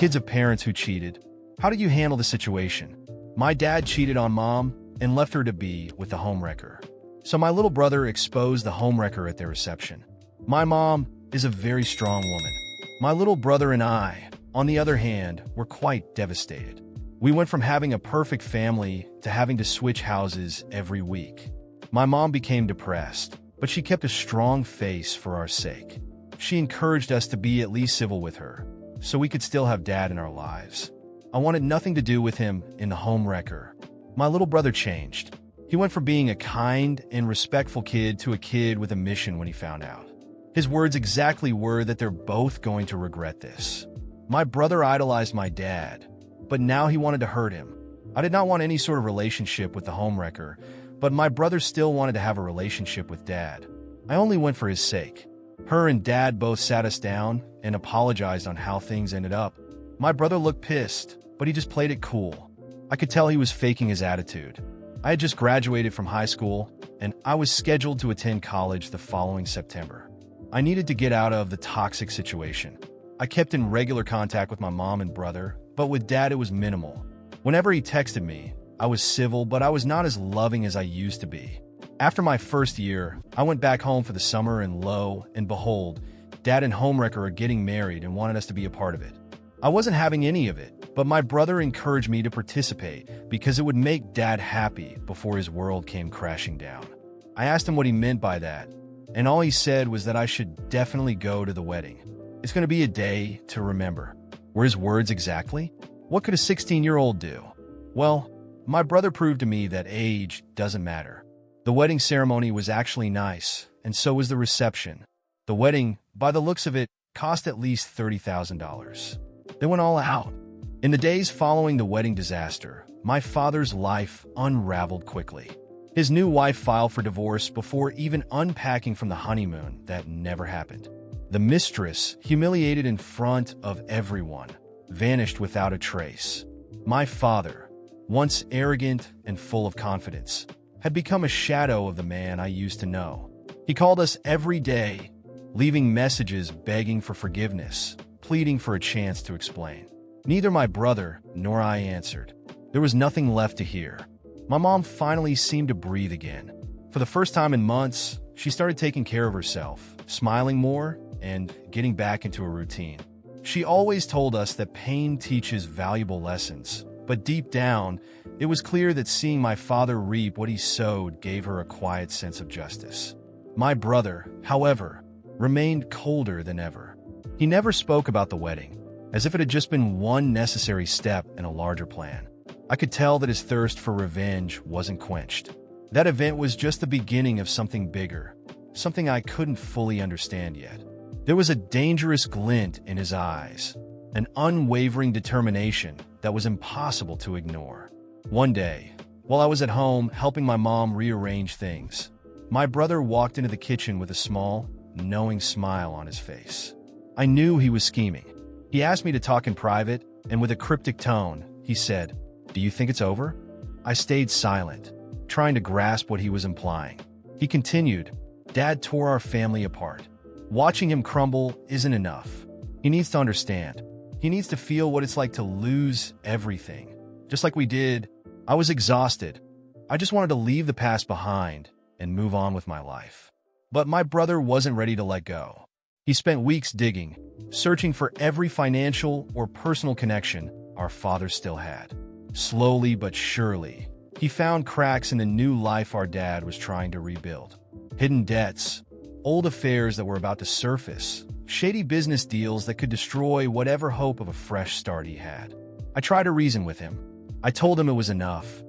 kids of parents who cheated. How did you handle the situation? My dad cheated on mom and left her to be with the homewrecker. So my little brother exposed the homewrecker at their reception. My mom is a very strong woman. My little brother and I, on the other hand, were quite devastated. We went from having a perfect family to having to switch houses every week. My mom became depressed, but she kept a strong face for our sake. She encouraged us to be at least civil with her, so we could still have dad in our lives. I wanted nothing to do with him in the homewrecker. My little brother changed. He went from being a kind and respectful kid to a kid with a mission when he found out. His words exactly were that they're both going to regret this. My brother idolized my dad, but now he wanted to hurt him. I did not want any sort of relationship with the homewrecker, but my brother still wanted to have a relationship with dad. I only went for his sake. Her and dad both sat us down and apologized on how things ended up. My brother looked pissed, but he just played it cool. I could tell he was faking his attitude. I had just graduated from high school, and I was scheduled to attend college the following September. I needed to get out of the toxic situation. I kept in regular contact with my mom and brother, but with dad it was minimal. Whenever he texted me, I was civil, but I was not as loving as I used to be. After my first year, I went back home for the summer, and lo and behold, dad and homewrecker are getting married and wanted us to be a part of it. I wasn't having any of it, but my brother encouraged me to participate because it would make dad happy before his world came crashing down. I asked him what he meant by that, and all he said was that I should definitely go to the wedding. It's going to be a day to remember. Were his words exactly? What could a 16-year-old do? Well, my brother proved to me that age doesn't matter. The wedding ceremony was actually nice, and so was the reception. The wedding, by the looks of it, cost at least $30,000. They went all out. In the days following the wedding disaster, my father's life unraveled quickly. His new wife filed for divorce before even unpacking from the honeymoon that never happened. The mistress, humiliated in front of everyone, vanished without a trace. My father, once arrogant and full of confidence, had become a shadow of the man I used to know. He called us every day, leaving messages begging for forgiveness, pleading for a chance to explain. Neither my brother nor I answered. There was nothing left to hear. My mom finally seemed to breathe again. For the first time in months, she started taking care of herself, smiling more, and getting back into a routine. She always told us that pain teaches valuable lessons, but deep down, it was clear that seeing my father reap what he sowed gave her a quiet sense of justice. My brother, however, remained colder than ever. He never spoke about the wedding, as if it had just been one necessary step in a larger plan. I could tell that his thirst for revenge wasn't quenched. That event was just the beginning of something bigger, something I couldn't fully understand yet. There was a dangerous glint in his eyes, an unwavering determination that was impossible to ignore. One day, while I was at home helping my mom rearrange things, my brother walked into the kitchen with a small, knowing smile on his face. I knew he was scheming. He asked me to talk in private, and with a cryptic tone, he said, "Do you think it's over?" I stayed silent, trying to grasp what he was implying. He continued, "Dad tore our family apart. Watching him crumble isn't enough. He needs to understand. He needs to feel what it's like to lose everything. Just like we did. I was exhausted. I just wanted to leave the past behind and move on with my life." But my brother wasn't ready to let go. He spent weeks digging, searching for every financial or personal connection our father still had. Slowly but surely, he found cracks in the new life our dad was trying to rebuild. Hidden debts, old affairs that were about to surface, shady business deals that could destroy whatever hope of a fresh start he had. I tried to reason with him. I told him it was enough,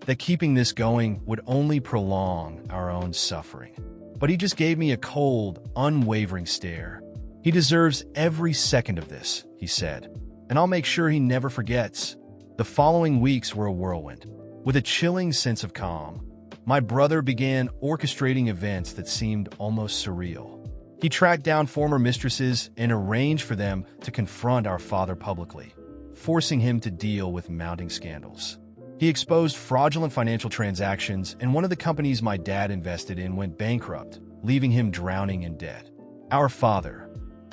that keeping this going would only prolong our own suffering. But he just gave me a cold, unwavering stare. "He deserves every second of this," he said, "and I'll make sure he never forgets." The following weeks were a whirlwind. With a chilling sense of calm, my brother began orchestrating events that seemed almost surreal. He tracked down former mistresses and arranged for them to confront our father publicly, forcing him to deal with mounting scandals. He exposed fraudulent financial transactions, and one of the companies my dad invested in went bankrupt, leaving him drowning in debt. Our father,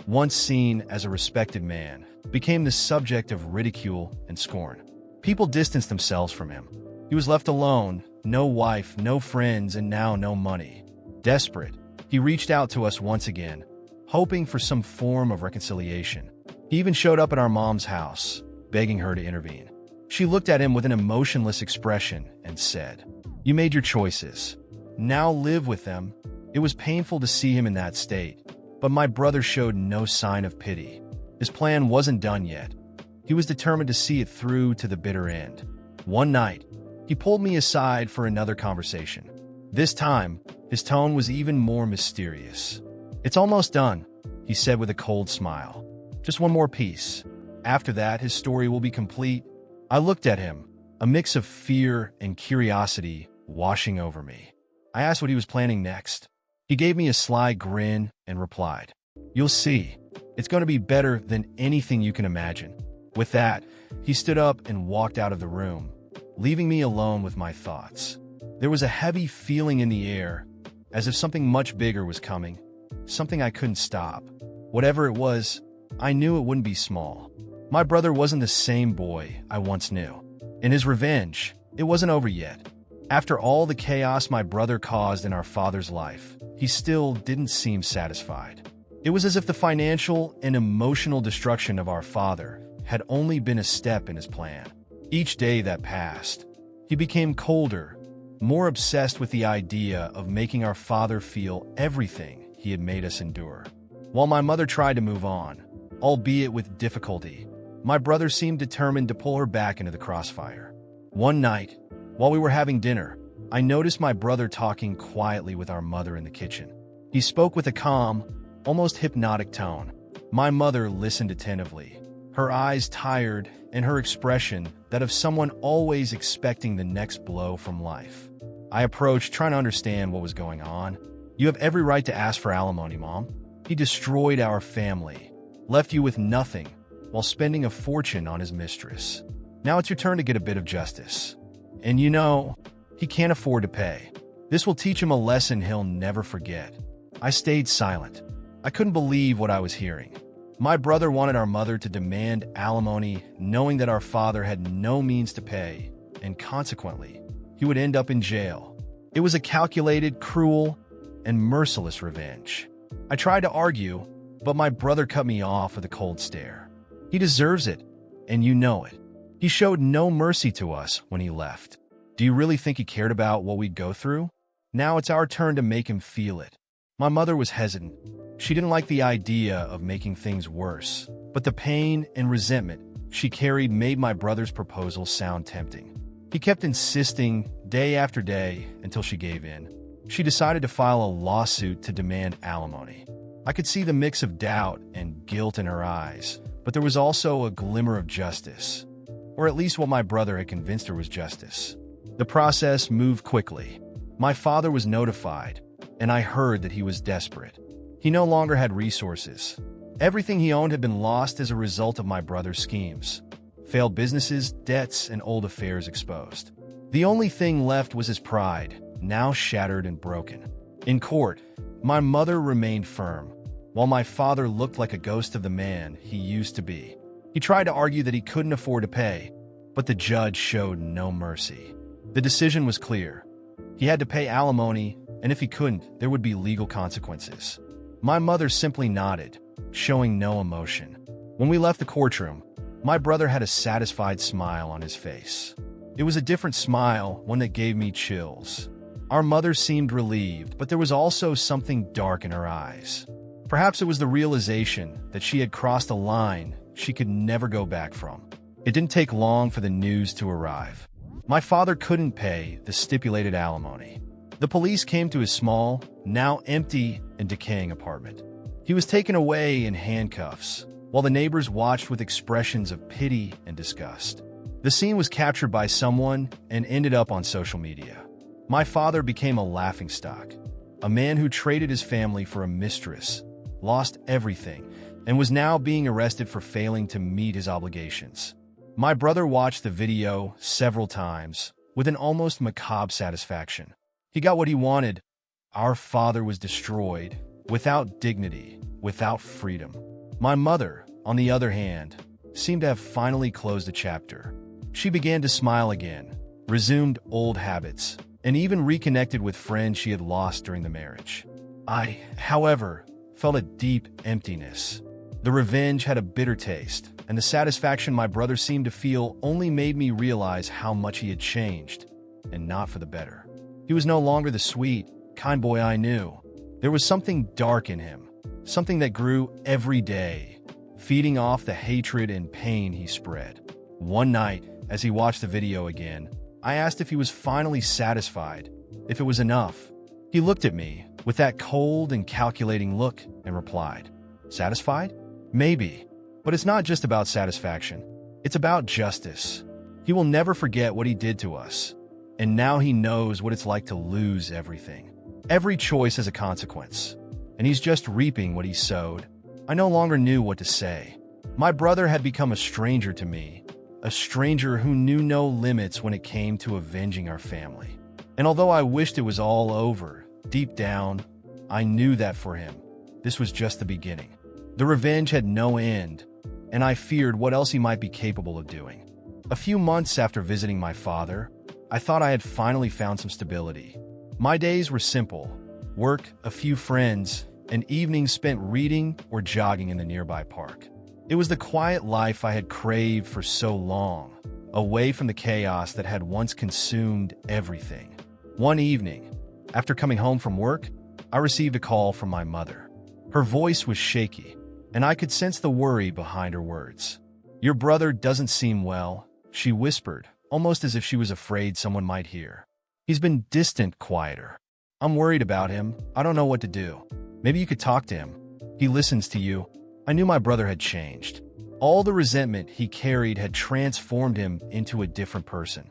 once seen as a respected man, became the subject of ridicule and scorn. People distanced themselves from him. He was left alone, no wife, no friends, and now no money. Desperate, he reached out to us once again, hoping for some form of reconciliation. He even showed up at our mom's house, begging her to intervene. She looked at him with an emotionless expression and said, "You made your choices. Now live with them." It was painful to see him in that state, but my brother showed no sign of pity. His plan wasn't done yet. He was determined to see it through to the bitter end. One night, he pulled me aside for another conversation. This time, his tone was even more mysterious. "It's almost done," he said with a cold smile. "Just one more piece. After that, his story will be complete." I looked at him, a mix of fear and curiosity washing over me. I asked what he was planning next. He gave me a sly grin and replied, "You'll see. It's going to be better than anything you can imagine." With that, he stood up and walked out of the room, leaving me alone with my thoughts. There was a heavy feeling in the air, as if something much bigger was coming, something I couldn't stop. Whatever it was, I knew it wouldn't be small. My brother wasn't the same boy I once knew. And his revenge, it wasn't over yet. After all the chaos my brother caused in our father's life, he still didn't seem satisfied. It was as if the financial and emotional destruction of our father had only been a step in his plan. Each day that passed, he became colder, more obsessed with the idea of making our father feel everything he had made us endure. While my mother tried to move on, albeit with difficulty, my brother seemed determined to pull her back into the crossfire. One night, while we were having dinner, I noticed my brother talking quietly with our mother in the kitchen. He spoke with a calm, almost hypnotic tone. My mother listened attentively, her eyes tired and her expression that of someone always expecting the next blow from life. I approached, trying to understand what was going on. "You have every right to ask for alimony, Mom. He destroyed our family, left you with nothing, while spending a fortune on his mistress. Now it's your turn to get a bit of justice. And you know, he can't afford to pay. This will teach him a lesson he'll never forget." I stayed silent. I couldn't believe what I was hearing. My brother wanted our mother to demand alimony, knowing that our father had no means to pay, and consequently, he would end up in jail. It was a calculated, cruel, and merciless revenge. I tried to argue, but my brother cut me off with a cold stare. "He deserves it, and you know it. He showed no mercy to us when he left. Do you really think he cared about what we'd go through? Now it's our turn to make him feel it." My mother was hesitant. She didn't like the idea of making things worse, but the pain and resentment she carried made my brother's proposal sound tempting. He kept insisting day after day until she gave in. She decided to file a lawsuit to demand alimony. I could see the mix of doubt and guilt in her eyes, but there was also a glimmer of justice, or at least what my brother had convinced her was justice. The process moved quickly. My father was notified, and I heard that he was desperate. He no longer had resources. Everything he owned had been lost as a result of my brother's schemes. Failed businesses, debts, and old affairs exposed. The only thing left was his pride, now shattered and broken. In court, my mother remained firm, while my father looked like a ghost of the man he used to be. He tried to argue that he couldn't afford to pay, but the judge showed no mercy. The decision was clear. He had to pay alimony, and if he couldn't, there would be legal consequences. My mother simply nodded, showing no emotion. When we left the courtroom, my brother had a satisfied smile on his face. It was a different smile, one that gave me chills. Our mother seemed relieved, but there was also something dark in her eyes. Perhaps it was the realization that she had crossed a line she could never go back from. It didn't take long for the news to arrive. My father couldn't pay the stipulated alimony. The police came to his small, now empty and decaying apartment. He was taken away in handcuffs, while the neighbors watched with expressions of pity and disgust. The scene was captured by someone and ended up on social media. My father became a laughingstock, a man who traded his family for a mistress, lost everything, and was now being arrested for failing to meet his obligations. My brother watched the video several times with an almost macabre satisfaction. He got what he wanted. Our father was destroyed, without dignity, without freedom. My mother, on the other hand, seemed to have finally closed a chapter. She began to smile again, resumed old habits, and even reconnected with friends she had lost during the marriage. I, however, felt a deep emptiness. The revenge had a bitter taste, and the satisfaction my brother seemed to feel only made me realize how much he had changed, and not for the better. He was no longer the sweet, kind boy I knew. There was something dark in him, something that grew every day, feeding off the hatred and pain he spread. One night, as he watched the video again, I asked if he was finally satisfied, if it was enough. He looked at me with that cold and calculating look and replied, "Satisfied? Maybe. But it's not just about satisfaction. It's about justice. He will never forget what he did to us. And now he knows what it's like to lose everything. Every choice has a consequence. And he's just reaping what he sowed." I no longer knew what to say. My brother had become a stranger to me, a stranger who knew no limits when it came to avenging our family. And although I wished it was all over, deep down, I knew that for him, this was just the beginning. The revenge had no end, and I feared what else he might be capable of doing. A few months after visiting my father, I thought I had finally found some stability. My days were simple: work, a few friends, and evenings spent reading or jogging in the nearby park. It was the quiet life I had craved for so long, away from the chaos that had once consumed everything. One evening, after coming home from work, I received a call from my mother. Her voice was shaky, and I could sense the worry behind her words. "Your brother doesn't seem well," she whispered, almost as if she was afraid someone might hear. "He's been distant, quieter. I'm worried about him. I don't know what to do. Maybe you could talk to him. He listens to you." I knew my brother had changed. All the resentment he carried had transformed him into a different person.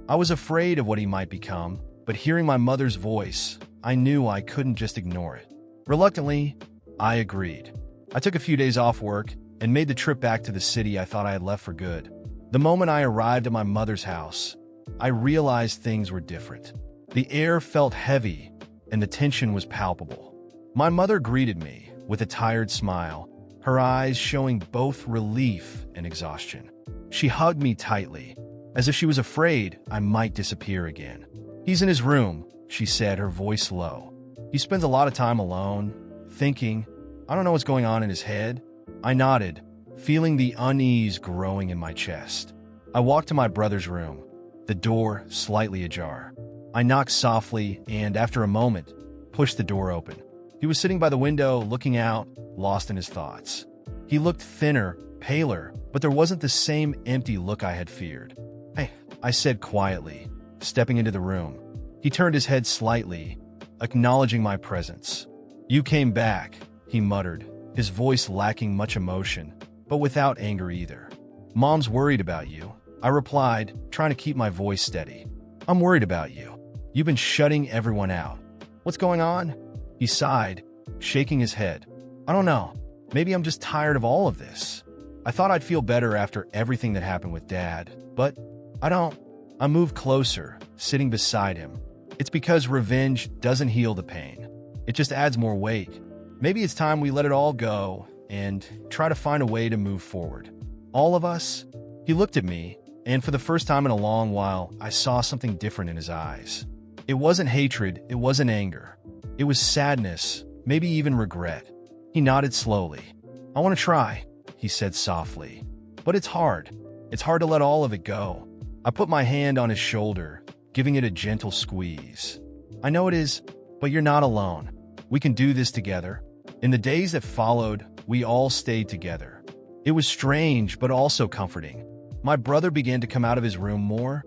I was afraid of what he might become, but hearing my mother's voice, I knew I couldn't just ignore it. Reluctantly, I agreed. I took a few days off work and made the trip back to the city I thought I had left for good. The moment I arrived at my mother's house, I realized things were different. The air felt heavy, and the tension was palpable. My mother greeted me with a tired smile, her eyes showing both relief and exhaustion. She hugged me tightly, as if she was afraid I might disappear again. "He's in his room," she said, her voice low. "He spends a lot of time alone, thinking. I don't know what's going on in his head." I nodded, feeling the unease growing in my chest. I walked to my brother's room, the door slightly ajar. I knocked softly and, after a moment, pushed the door open. He was sitting by the window, looking out, lost in his thoughts. He looked thinner, paler, but there wasn't the same empty look I had feared. "Hey," I said quietly, stepping into the room. He turned his head slightly, acknowledging my presence. "You came back," he muttered, his voice lacking much emotion, but without anger either. "Mom's worried about you," I replied, trying to keep my voice steady. "I'm worried about you. You've been shutting everyone out. What's going on?" He sighed, shaking his head. "I don't know. Maybe I'm just tired of all of this. I thought I'd feel better after everything that happened with Dad, but I don't." I moved closer, sitting beside him. "It's because revenge doesn't heal the pain. It just adds more weight. Maybe it's time we let it all go and try to find a way to move forward. All of us." He looked at me, and for the first time in a long while, I saw something different in his eyes. It wasn't hatred, it wasn't anger. It was sadness, maybe even regret. He nodded slowly. "I want to try," he said softly. "But it's hard. It's hard to let all of it go." I put my hand on his shoulder, giving it a gentle squeeze. "I know it is, but you're not alone. We can do this together." In the days that followed, we all stayed together. It was strange, but also comforting. My brother began to come out of his room more,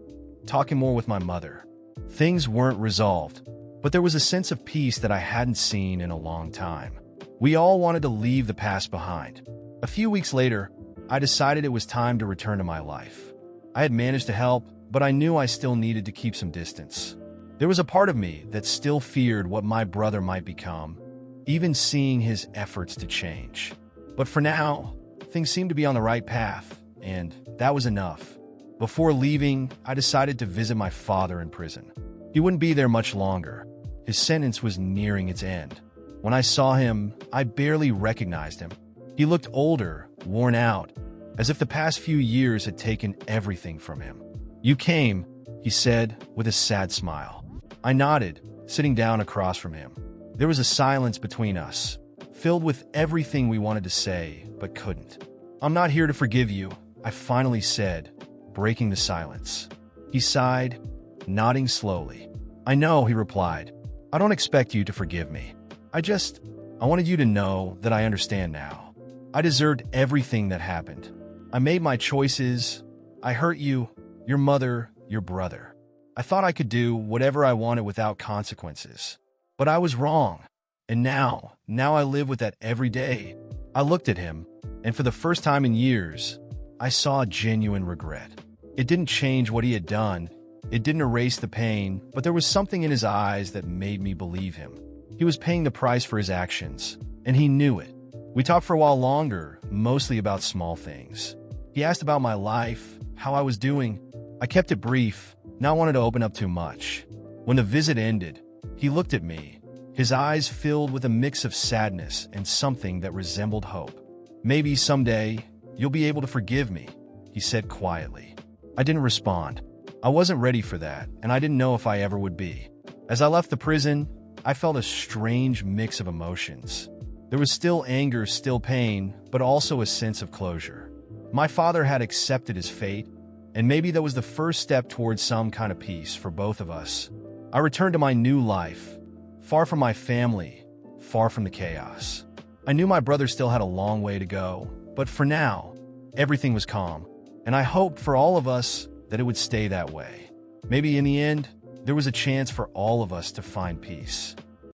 talking more with my mother. Things weren't resolved, but there was a sense of peace that I hadn't seen in a long time. We all wanted to leave the past behind. A few weeks later, I decided it was time to return to my life. I had managed to help, but I knew I still needed to keep some distance. There was a part of me that still feared what my brother might become, even seeing his efforts to change. But for now, things seemed to be on the right path, and that was enough. Before leaving, I decided to visit my father in prison. He wouldn't be there much longer. His sentence was nearing its end. When I saw him, I barely recognized him. He looked older, worn out, as if the past few years had taken everything from him. "You came," he said with a sad smile. I nodded, sitting down across from him. There was a silence between us, filled with everything we wanted to say but couldn't. "I'm not here to forgive you," I finally said, breaking the silence. He sighed, nodding slowly. "I know," he replied. "I don't expect you to forgive me. I wanted you to know that I understand now. I deserved everything that happened. I made my choices. I hurt you, your mother, your brother. I thought I could do whatever I wanted without consequences. But I was wrong. And now I live with that every day." I looked at him, and for the first time in years, I saw genuine regret. It didn't change what he had done. It didn't erase the pain, but there was something in his eyes that made me believe him. He was paying the price for his actions, and he knew it. We talked for a while longer, mostly about small things. He asked about my life, how I was doing. I kept it brief, not wanting to open up too much. When the visit ended, he looked at me, his eyes filled with a mix of sadness and something that resembled hope. "Maybe someday, you'll be able to forgive me," he said quietly. I didn't respond. I wasn't ready for that, and I didn't know if I ever would be. As I left the prison, I felt a strange mix of emotions. There was still anger, still pain, but also a sense of closure. My father had accepted his fate, and maybe that was the first step towards some kind of peace for both of us. I returned to my new life, far from my family, far from the chaos. I knew my brother still had a long way to go, but for now, everything was calm, and I hoped for all of us that it would stay that way. Maybe in the end, there was a chance for all of us to find peace.